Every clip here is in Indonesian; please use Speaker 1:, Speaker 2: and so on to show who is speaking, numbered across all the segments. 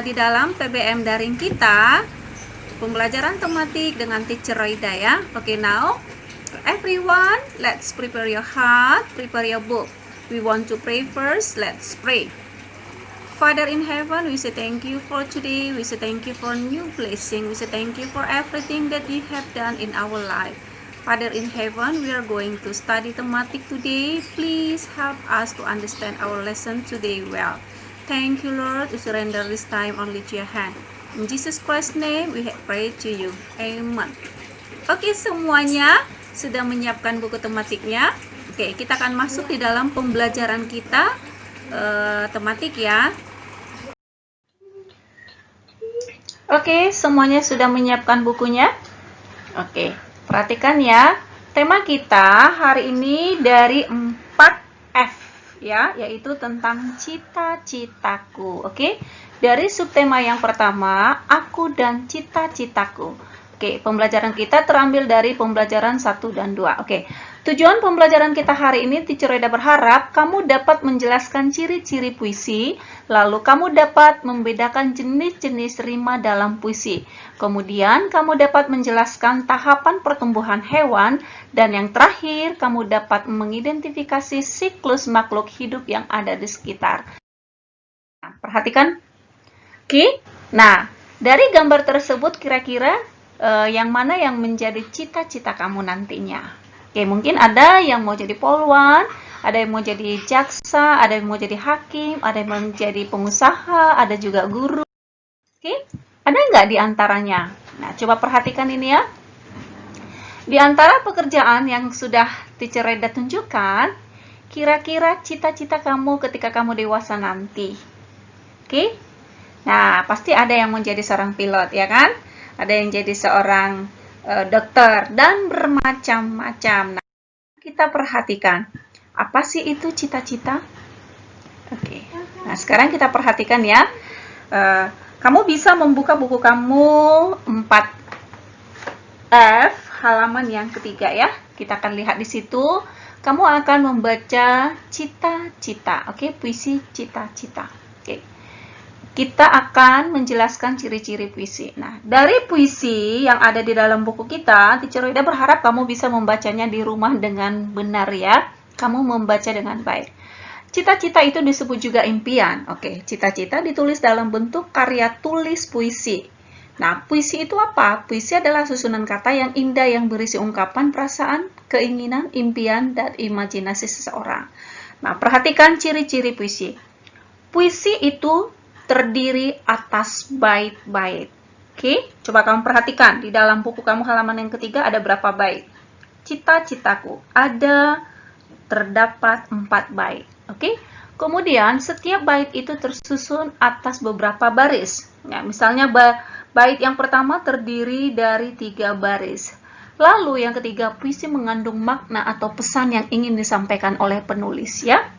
Speaker 1: di dalam PBM daring kita, pembelajaran tematik dengan Teacher Roida ya. Okay, now everyone, let's prepare your heart, prepare your book. We want to pray first. Let's pray. Father in heaven, we say thank you for today. We say thank you for new blessing. We say thank you for everything that you have done in our life. Father in heaven, we are going to study thematic today. Please help us to understand our lesson today well. Thank you, Lord. We surrender this time only to your hand. In Jesus Christ's name, we pray to you. Amen. Oke, semuanya sudah menyiapkan buku tematiknya. Oke, kita akan masuk di dalam pembelajaran kita tematik ya. Oke, semuanya sudah menyiapkan bukunya. Oke, perhatikan ya. Tema kita hari ini dari 4F ya, yaitu tentang cita-citaku. Oke. Dari subtema yang pertama, aku dan cita-citaku. Oke, pembelajaran kita terambil dari pembelajaran 1 dan 2. Oke. Tujuan pembelajaran kita hari ini, Teacher Roida berharap kamu dapat menjelaskan ciri-ciri puisi, lalu kamu dapat membedakan jenis-jenis rima dalam puisi. Kemudian, kamu dapat menjelaskan tahapan pertumbuhan hewan, dan yang terakhir, kamu dapat mengidentifikasi siklus makhluk hidup yang ada di sekitar. Nah, perhatikan. Oke. Nah, dari gambar tersebut kira-kira yang mana yang menjadi cita-cita kamu nantinya? Oke, mungkin ada yang mau jadi polwan, ada yang mau jadi jaksa, ada yang mau jadi hakim, ada yang mau jadi pengusaha, ada juga guru. Oke, ada nggak di antaranya? Nah, coba perhatikan ini ya. Di antara pekerjaan yang sudah Teacher Roida tunjukkan, kira-kira cita-cita kamu ketika kamu dewasa nanti. Oke, nah pasti ada yang mau jadi seorang pilot, ya kan? Ada yang jadi seorang dokter, dan bermacam-macam. Nah, kita perhatikan, apa sih itu cita-cita? Oke. Nah, sekarang kita perhatikan ya. Kamu bisa membuka buku kamu 4F, halaman yang ketiga ya. Kita akan lihat di situ. Kamu akan membaca cita-cita. Oke, puisi cita-cita. Oke. Kita akan menjelaskan ciri-ciri puisi. Nah, dari puisi yang ada di dalam buku kita, Teacher Roida berharap kamu bisa membacanya di rumah dengan benar ya. Kamu membaca dengan baik. Cita-cita itu disebut juga impian. Oke, cita-cita ditulis dalam bentuk karya tulis puisi. Nah, puisi itu apa? Puisi adalah susunan kata yang indah yang berisi ungkapan, perasaan, keinginan, impian, dan imajinasi seseorang. Nah, perhatikan ciri-ciri puisi. Puisi itu terdiri atas bait-bait. Oke, coba kamu perhatikan. Di dalam buku kamu halaman yang ketiga ada berapa bait? Cita-citaku. Terdapat 4 bait. Oke, kemudian setiap bait itu tersusun atas beberapa baris. Ya, misalnya bait yang pertama terdiri dari 3 baris. Lalu yang ketiga, puisi mengandung makna atau pesan yang ingin disampaikan oleh penulis ya.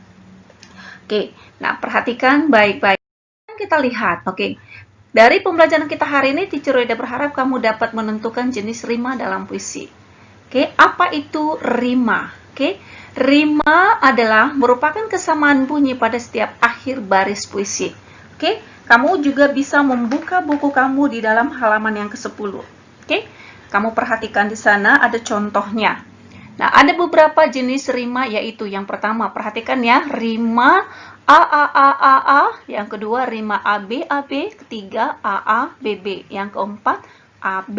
Speaker 1: Oke, nah perhatikan baik-baik. Kita lihat, oke. Dari pembelajaran kita hari ini, Teacher Roida berharap kamu dapat menentukan jenis rima dalam puisi. Oke, apa itu rima? Oke, rima adalah merupakan kesamaan bunyi pada setiap akhir baris puisi. Oke, kamu juga bisa membuka buku kamu di dalam halaman yang ke-10. Oke, kamu perhatikan di sana ada contohnya. Nah, ada beberapa jenis rima, yaitu yang pertama, perhatikan ya, rima A, yang kedua rima AB, ketiga AA, BB, yang keempat AB,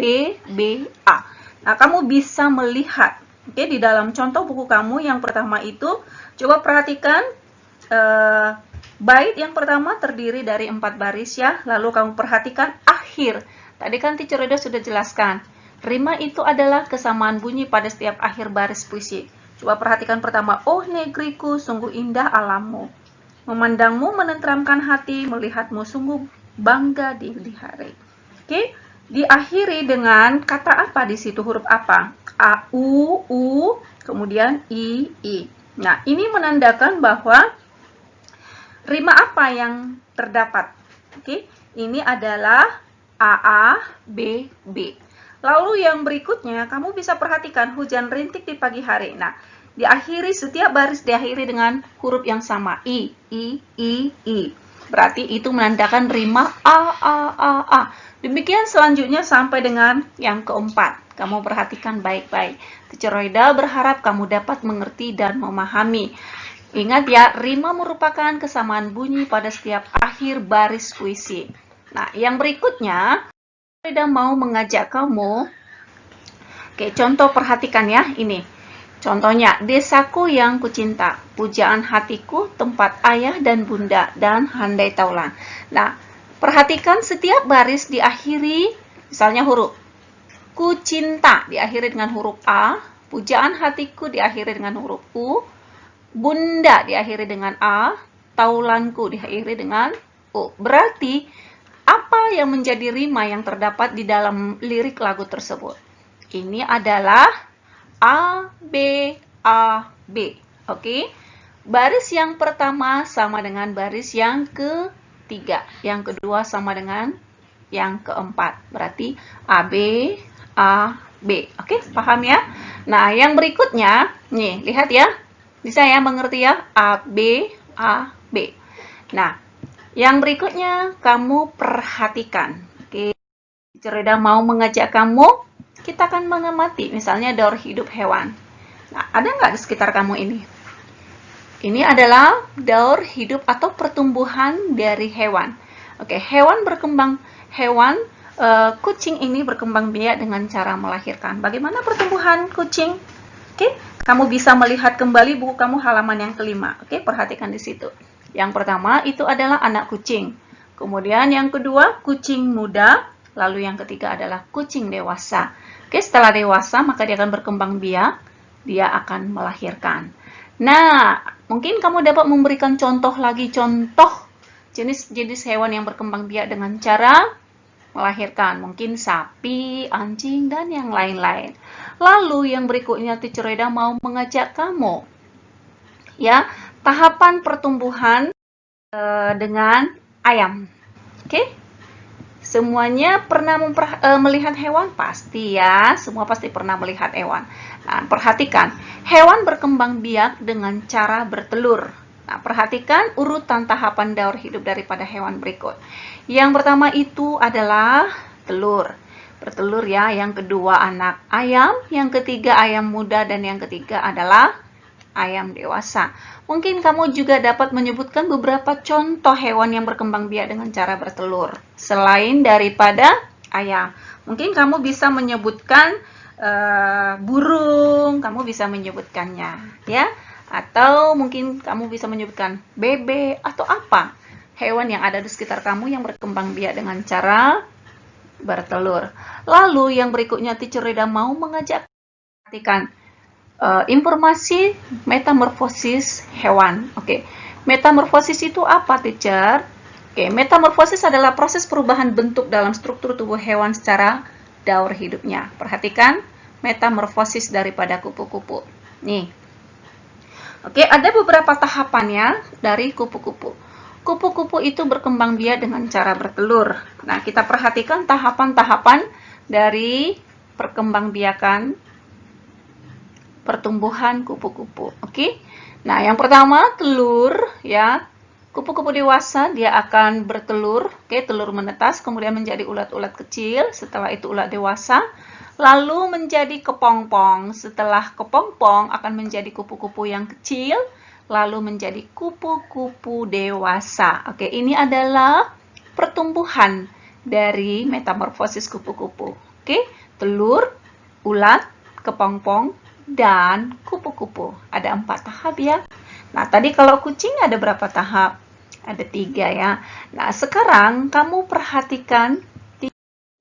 Speaker 1: BA. Nah, kamu bisa melihat, oke, di dalam contoh buku kamu yang pertama itu, coba perhatikan, bait yang pertama terdiri dari 4 baris ya, lalu kamu perhatikan akhir. Tadi kan Teacher Roida sudah jelaskan, rima itu adalah kesamaan bunyi pada setiap akhir baris puisi. Coba perhatikan pertama, oh negeriku, sungguh indah alammu. Memandangmu menenteramkan hati, melihatmu sungguh bangga dilihat. Oke, diakhiri dengan kata apa di situ, huruf apa? A, U, kemudian I. Nah, ini menandakan bahwa rima apa yang terdapat? Oke, ini adalah A, B. Lalu yang berikutnya, kamu bisa perhatikan hujan rintik di pagi hari. Nah, diakhiri, setiap baris diakhiri dengan huruf yang sama, I. berarti itu menandakan rima a. Demikian selanjutnya sampai dengan yang keempat. Kamu perhatikan baik-baik. Teacher Roida berharap kamu dapat mengerti dan memahami. Ingat ya, rima merupakan kesamaan bunyi pada setiap akhir baris puisi. Nah, yang berikutnya, Roida mau mengajak kamu. Oke, contoh perhatikan ya, ini. Contohnya, desaku yang kucinta, pujaan hatiku, tempat ayah dan bunda, dan handai taulan. Nah, perhatikan setiap baris diakhiri, misalnya huruf kucinta diakhiri dengan huruf A, pujaan hatiku diakhiri dengan huruf U, bunda diakhiri dengan A, taulanku diakhiri dengan U. Berarti, apa yang menjadi rima yang terdapat di dalam lirik lagu tersebut? Ini adalah A, B, A, B. Oke. Baris yang pertama sama dengan baris yang ketiga. Yang kedua sama dengan yang keempat. Berarti A, B, A, B. Oke, paham ya? Nah, yang berikutnya, nih, lihat ya. Bisa ya mengerti ya? A, B, A, B. Nah, yang berikutnya kamu perhatikan. Oke. Cerita mau mengajak kamu, kita akan mengamati, misalnya daur hidup hewan. Nah, ada nggak di sekitar kamu ini? Ini adalah daur hidup atau pertumbuhan dari hewan. Oke, kucing ini berkembang biak dengan cara melahirkan. Bagaimana pertumbuhan kucing? Oke, kamu bisa melihat kembali buku kamu halaman yang kelima. Oke, perhatikan di situ. Yang pertama itu adalah anak kucing. Kemudian yang kedua, kucing muda. Lalu yang ketiga adalah kucing dewasa. Oke, setelah dewasa maka dia akan berkembang biak, dia akan melahirkan. Nah, mungkin kamu dapat memberikan contoh jenis-jenis hewan yang berkembang biak dengan cara melahirkan. Mungkin sapi, anjing, dan yang lain-lain. Lalu yang berikutnya Teacher Roida mau mengajak kamu, ya, tahapan pertumbuhan dengan ayam. Oke? Semuanya pernah melihat hewan? Pasti ya, semua pasti pernah melihat hewan. Nah, perhatikan, hewan berkembang biak dengan cara bertelur. Nah, perhatikan urutan tahapan daur hidup daripada hewan berikut. Yang pertama itu adalah telur. Bertelur ya, yang kedua anak ayam, yang ketiga ayam muda, dan yang ketiga adalah ayam dewasa. Mungkin kamu juga dapat menyebutkan beberapa contoh hewan yang berkembang biak dengan cara bertelur. Selain daripada ayam. Mungkin kamu bisa menyebutkan burung, kamu bisa menyebutkannya, ya. Atau mungkin kamu bisa menyebutkan bebek atau apa hewan yang ada di sekitar kamu yang berkembang biak dengan cara bertelur. Lalu yang berikutnya Teacher Roida mau mengajak perhatikan informasi metamorfosis hewan. Oke, metamorfosis itu apa, teacher? Oke, metamorfosis adalah proses perubahan bentuk dalam struktur tubuh hewan secara daur hidupnya. Perhatikan metamorfosis daripada kupu-kupu. Nih. Oke, ada beberapa tahapannya dari kupu-kupu. Kupu-kupu itu berkembang biak dengan cara bertelur. Nah, kita perhatikan tahapan-tahapan dari perkembangbiakan pertumbuhan kupu-kupu. Oke. Nah, yang pertama telur ya. Kupu-kupu dewasa dia akan bertelur, telur menetas kemudian menjadi ulat-ulat kecil, setelah itu ulat dewasa, lalu menjadi kepompong. Setelah kepompong akan menjadi kupu-kupu yang kecil, lalu menjadi kupu-kupu dewasa. Oke, ini adalah pertumbuhan dari metamorfosis kupu-kupu. Oke, telur, ulat, kepompong, dan kupu-kupu. Ada 4 tahap ya. Nah, tadi kalau kucing ada berapa tahap? Ada 3 ya. Nah, sekarang kamu perhatikan,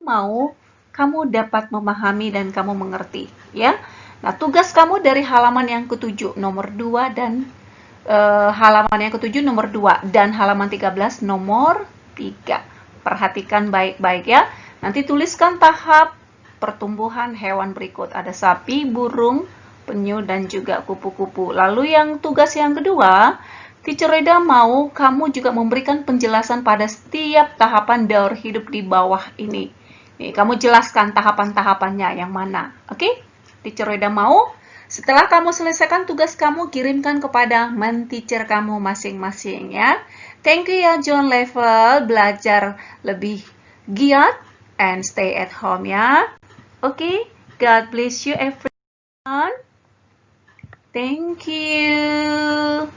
Speaker 1: mau kamu dapat memahami dan kamu mengerti ya. Nah, tugas kamu dari halaman yang ke-7 nomor 2 dan halaman yang ke-7 nomor 2 dan halaman 13 nomor 3. Perhatikan baik-baik ya. Nanti tuliskan tahap pertumbuhan hewan berikut. Ada sapi, burung, penyu, dan juga kupu-kupu. Lalu yang tugas yang kedua, Teacher Roida mau kamu juga memberikan penjelasan pada setiap tahapan daur hidup di bawah ini. Nih, kamu jelaskan tahapan-tahapannya yang mana. Oke? Teacher Roida mau setelah kamu selesaikan tugas kamu, kirimkan kepada menteacher kamu masing-masing ya. Thank you ya John Level, belajar lebih giat and stay at home ya. Okay, God bless you everyone. Thank you.